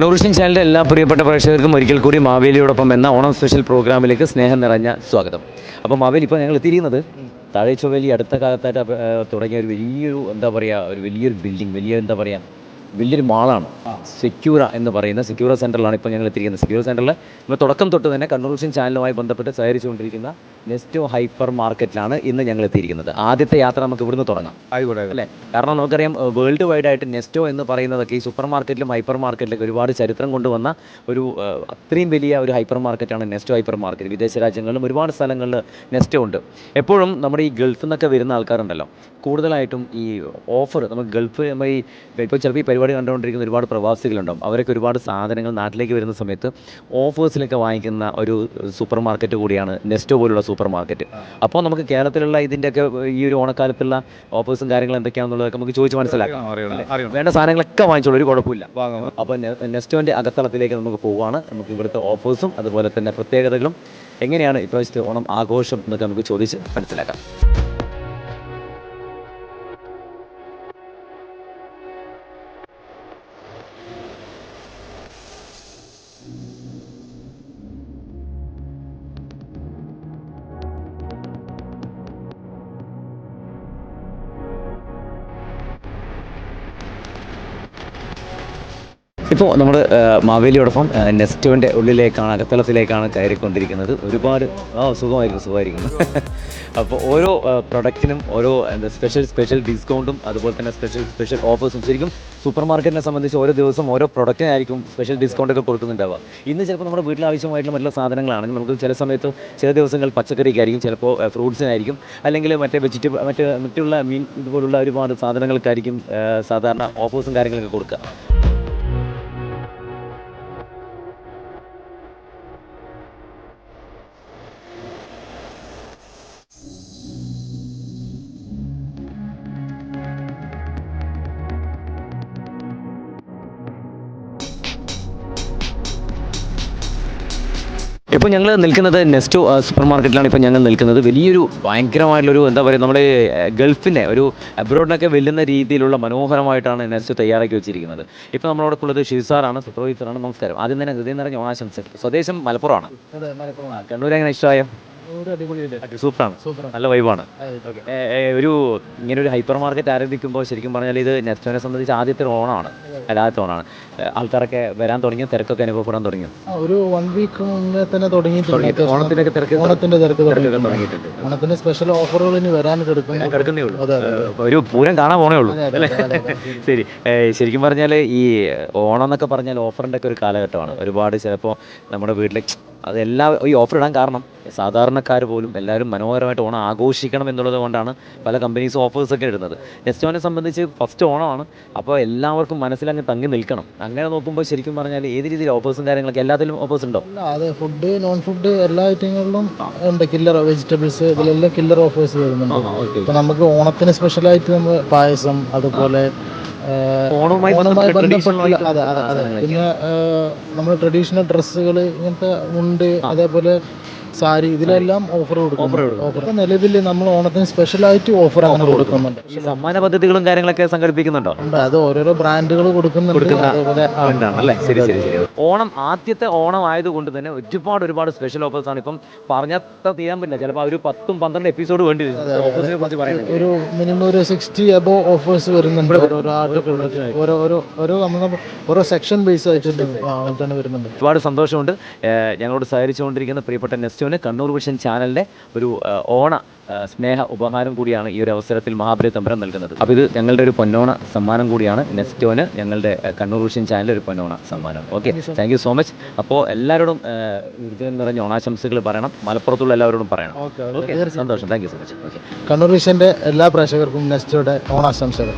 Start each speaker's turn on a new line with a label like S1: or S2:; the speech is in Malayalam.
S1: കണ്ണൂർ വിഷൻ ചാനലിൻ്റെ എല്ലാ പ്രിയപ്പെട്ട പ്രേക്ഷകർക്കും ഒരിക്കൽ കൂടി മാവേലിയോടൊപ്പം എന്ന ഓണം സ്പെഷ്യൽ പ്രോഗ്രാമിലേക്ക് സ്നേഹം നിറഞ്ഞ സ്വാഗതം. അപ്പോൾ മാവേലി ഇപ്പോൾ ഞങ്ങൾ എത്തിയിരിക്കുന്നത് താഴേച്ചൊവ്വേലി അടുത്ത കാലത്തായിട്ട് തുടങ്ങിയ ഒരു വലിയൊരു എന്താ പറയുക, ഒരു വലിയൊരു ബിൽഡിംഗ്, വലിയൊരു മാളാണ് സെക്യൂറ എന്ന് പറയുന്ന സെക്യൂറ സെൻറ്ററിലാണ് ഇപ്പോൾ ഞങ്ങൾ എത്തിയിരിക്കുന്നത്. സെക്യൂറ സെൻറ്ററിൽ ഇപ്പോൾ തുടക്കം തൊട്ട് തന്നെ കണ്ണൂർ വിഷൻ ചാനലുമായി ബന്ധപ്പെട്ട് സഹകരിച്ചുകൊണ്ടിരിക്കുന്ന നെസ്റ്റോ ഹൈപ്പർ മാർക്കറ്റിലാണ് ഇന്ന് ഞങ്ങൾ എത്തിയിരിക്കുന്നത്. ആദ്യത്തെ യാത്ര നമുക്ക് ഇവിടുന്ന് തുടങ്ങാം, ആയിക്കോട്ടെ അല്ലേ? കാരണം നമുക്കറിയാം വേൾഡ് വൈഡ് ആയിട്ട് നെസ്റ്റോ എന്ന് പറയുന്നതൊക്കെ ഈ സൂപ്പർ മാർക്കറ്റിലും ഹൈപ്പർ മാർക്കറ്റിലൊക്കെ ഒരുപാട് ചരിത്രം കൊണ്ടുവന്ന ഒരു അത്രയും വലിയ ഒരു ഹൈപ്പർ മാർക്കറ്റാണ് നെസ്റ്റോ ഹൈപ്പർ മാർക്കറ്റ്. വിദേശ രാജ്യങ്ങളിലും ഒരുപാട് സ്ഥലങ്ങളിൽ നെസ്റ്റോ ഉണ്ട്. എപ്പോഴും നമ്മുടെ ഈ ഗൾഫിൽ നിന്നൊക്കെ വരുന്ന ആൾക്കാരുണ്ടല്ലോ, കൂടുതലായിട്ടും ഈ ഓഫർ നമുക്ക് ഗൾഫ് നമ്മൾ ഈ ഇപ്പോൾ ചിലപ്പോൾ ഈ പരിപാടി കണ്ടുകൊണ്ടിരിക്കുന്ന ഒരുപാട് പ്രവാസികളുണ്ടാവും. അവരൊക്കെ ഒരുപാട് സാധനങ്ങൾ നാട്ടിലേക്ക് വരുന്ന സമയത്ത് ഓഫേഴ്സിലൊക്കെ വാങ്ങിക്കുന്ന ഒരു സൂപ്പർ മാർക്കറ്റ് കൂടിയാണ് നെസ്റ്റോ പോലുള്ള സൂപ്പർ മാർക്കറ്റ്. അപ്പോൾ നമുക്ക് കേരളത്തിലുള്ള ഇതിൻ്റെയൊക്കെ ഈ ഒരു ഓണക്കാലത്തുള്ള ഓഫേഴ്സും കാര്യങ്ങളും എന്തൊക്കെയാണെന്നുള്ളതൊക്കെ നമുക്ക് ചോദിച്ച് മനസ്സിലാക്കാം. വേണ്ട സാധനങ്ങളൊക്കെ വാങ്ങിച്ചോളൂ, ഒരു കുഴപ്പമില്ല. അപ്പോൾ നെസ്റ്റോൻ്റെ അകത്തളത്തിലേക്ക് നമുക്ക് പോവുകയാണ്. നമുക്ക് ഇവിടുത്തെ ഓഫേഴ്സും അതുപോലെ തന്നെ പ്രത്യേകതകളും എങ്ങനെയാണ് ഇപ്രാവശ്യത്തെ ഓണം ആഘോഷം എന്നൊക്കെ നമുക്ക് ചോദിച്ച് മനസ്സിലാക്കാം. ഇപ്പോൾ നമ്മൾ മാവേലിയോടൊപ്പം നെസ്റ്റോൻ്റെ ഉള്ളിലേക്കാണ്, അകത്തളത്തിലേക്കാണ് കയറിക്കൊണ്ടിരിക്കുന്നത്. ഒരുപാട് സുഖമായിരിക്കുന്നു. അപ്പോൾ ഓരോ പ്രൊഡക്റ്റിനും ഓരോ സ്പെഷ്യൽ ഡിസ്കൗണ്ടും അതുപോലെ തന്നെ സ്പെഷ്യൽ ഓഫേഴ്സും. ശരിക്കും സൂപ്പർ മാർക്കറ്റിനെ സംബന്ധിച്ച് ഓരോ ദിവസം ഓരോ പ്രൊഡക്റ്റിനായിരിക്കും സ്പെഷ്യൽ ഡിസ്കൗണ്ടൊക്കെ കൊടുക്കുന്നുണ്ടാവുക. ഇന്ന് ചിലപ്പോൾ നമ്മുടെ വീട്ടിൽ ആവശ്യമായിട്ടുള്ള മറ്റുള്ള സാധനങ്ങളാണെങ്കിൽ നമുക്ക് ചില സമയത്ത് ചില ദിവസങ്ങൾ പച്ചക്കറിക്കായിരിക്കും, ചിലപ്പോൾ ഫ്രൂട്ട്സിനായിരിക്കും, അല്ലെങ്കിൽ മറ്റുള്ള മീൻ ഇതുപോലുള്ള ഒരുപാട് സാധനങ്ങൾക്കായിരിക്കും സാധാരണ ഓഫേഴ്സും കാര്യങ്ങളൊക്കെ കൊടുക്കുക. ഇപ്പോൾ ഞങ്ങൾ നിൽക്കുന്നത് നെസ്റ്റോ സൂപ്പർ മാർക്കറ്റിലാണ്. ഇപ്പോൾ ഞങ്ങൾ നിൽക്കുന്നത് വലിയൊരു ഭയങ്കരമായിട്ടുള്ളൊരു എന്താ പറയുക, നമ്മുടെ ഗൾഫിനെ ഒരു അബ്രോഡിനൊക്കെ വെല്ലുന്ന രീതിയിലുള്ള മനോഹരമായിട്ടാണ് നെസ്റ്റോ തയ്യാറാക്കി വെച്ചിരിക്കുന്നത്. ഇപ്പോൾ നമ്മളോട് ഉള്ളത് ഷിസാറാണ്, സുപ്രവീത്തറാണ്. നമസ്കാരം. ആദ്യം തന്നെ ഹൃദയം നിറഞ്ഞ ഓണാശംസകൾ. സ്വദേശം മലപ്പുറമാണ്. കണ്ണൂർ എങ്ങനെ ഇഷ്ടമായ? സൂപ്പറാണ്, നല്ല വൈബാണ്. ഒരു ഇങ്ങനെ ഒരു ഹൈപ്പർ മാർക്കറ്റ് ആരംഭിക്കുമ്പോൾ ശരിക്കും പറഞ്ഞാൽ ഇത് നെസ്റ്റോനെ സംബന്ധിച്ച് ആദ്യത്തെ ഓണമാണ്. ആൾക്കാരൊക്കെ വരാൻ തുടങ്ങി, തിരക്കൊക്കെ അനുഭവപ്പെടാൻ തുടങ്ങി.
S2: ഒരു 1 വീക്ക് മുന്നേ തന്നെ തുടങ്ങിയിട്ടുണ്ട്. ഓണത്തിന്റെ തിരക്ക് തുടങ്ങിയിട്ടുണ്ട്. ഓണത്തിന്റെ സ്പെഷ്യൽ ഓഫറുകൾ ഇനി വരാൻ കിടക്കുന്നേ ഉള്ളൂ.
S1: ഒരു പൂരം കാണാൻ പോണേ ഉള്ളൂ അല്ലേ? ശരി. ശരിക്കും പറഞ്ഞാൽ ഈ ഓണം എന്നൊക്കെ പറഞ്ഞാൽ ഓഫറിൻ്റെ ഒക്കെ ഒരു കാലഘട്ടമാണ്. ഒരുപാട് ചിലപ്പോൾ നമ്മുടെ വീട്ടിൽ അതെല്ലാം ഈ ഓഫർ ഇടാൻ കാരണം സാധാരണക്കാർ പോലും എല്ലാവരും മനോഹരമായിട്ട് ഓണം ആഘോഷിക്കണം എന്നുള്ളത് കൊണ്ടാണ് പല കമ്പനീസും ഓഫേഴ്സൊക്കെ ഇടുന്നത്. നെസ്റ്റോനെ സംബന്ധിച്ച് ഫസ്റ്റ് ഓണമാണ്. അപ്പോൾ എല്ലാവർക്കും മനസ്സിലങ്ങ് തങ്ങി നിൽക്കണം. അങ്ങനെ നോക്കുമ്പോൾ ശരിക്കും പറഞ്ഞാൽ ഏത് രീതിയിൽ ഓഫേഴ്സും കാര്യങ്ങളൊക്കെ എല്ലാത്തിലും ഓഫേഴ്സ് ഉണ്ടോ?
S2: അതെ, ഫുഡ് നോൺ ഫുഡ് എല്ലാ ഐറ്റങ്ങളിലും ഉണ്ട്. കില്ലർ വെജിറ്റബിൾസ് ഇതിലെല്ലാം കില്ലർ ഓഫേഴ്സ് വരുന്നുണ്ട്. ഇപ്പോൾ നമുക്ക് ഓണത്തിന് സ്പെഷ്യലായിട്ട് നമ്മൾ പായസം, അതുപോലെ
S1: ഓണവുമായി
S2: പിന്നെ നമ്മൾ ട്രഡീഷണൽ ഡ്രസ്സുകൾ ഇങ്ങനത്തെ ഉണ്ട്, അതേപോലെ സാരി, ഇതിലെല്ലാം ഓഫർ കൊടുക്കും. നിലവിൽ നമ്മൾ ഓണത്തിന് സ്പെഷ്യലായിട്ട് ഓഫർ അങ്ങനെ കൊടുക്കുന്നുണ്ട്.
S1: സമ്മാന പദ്ധതികളും കാര്യങ്ങളൊക്കെ സംഘടിപ്പിക്കുന്നുണ്ടോ?
S2: അത് ഓരോരോ ബ്രാൻഡുകൾ കൊടുക്കുന്നുണ്ട്.
S1: ഓണം ആദ്യത്തെ ഓണം ആയതുകൊണ്ട് തന്നെ ഒരുപാട് സ്പെഷ്യൽ ഓഫേഴ്സ് ആണ്. ഇപ്പം പറഞ്ഞാൽ തീരാൻ പറ്റില്ല. ചിലപ്പോൾ ഒരു 10-12 എപ്പിസോഡ് വേണ്ടി വരും.
S2: ഒരു മിനിമം ഒരു 60 അബോവ് ഓഫേഴ്സ് വരുന്നുണ്ട്. ഓരോ സെക്ഷൻ ബേസ് ആയിട്ട് തന്നെ വരുന്നുണ്ട്.
S1: ഒരുപാട് സന്തോഷമുണ്ട്. ഞങ്ങളോട് സഹകരിച്ചുകൊണ്ടിരിക്കുന്ന പ്രിയപ്പെട്ട നെസ്റ്റോന് കണ്ണൂർ വിഷൻ ചാനലിൻ്റെ ഒരു ഓണ സ്നേഹ ഉപഹാരം കൂടിയാണ് ഈ ഒരു അവസരത്തിൽ മഹാബലി തമ്പുരാൻ നൽകുന്നത്. അപ്പോൾ ഇത് ഞങ്ങളുടെ ഒരു പൊന്നോണ സമ്മാനം കൂടിയാണ് നെസ്റ്റോന് ഞങ്ങളുടെ കണ്ണൂർ വിഷൻ ചാനലിൽ ഒരു പൊന്നോണ സമ്മാനം. Okay, thank you so much. അപ്പോൾ എല്ലാവരോടും ഹൃദയം നിറഞ്ഞ ഓണാശംസകൾ പറയണം, മലപ്പുറത്തുള്ള എല്ലാവരോടും പറയണം. ഓക്കെ, സന്തോഷം. Thank you so much. Okay,
S2: Kannur വിഷൻ്റെ എല്ലാ പ്രേക്ഷകർക്കും നെസ്റ്റോയുടെ ഓണാശംസകൾ.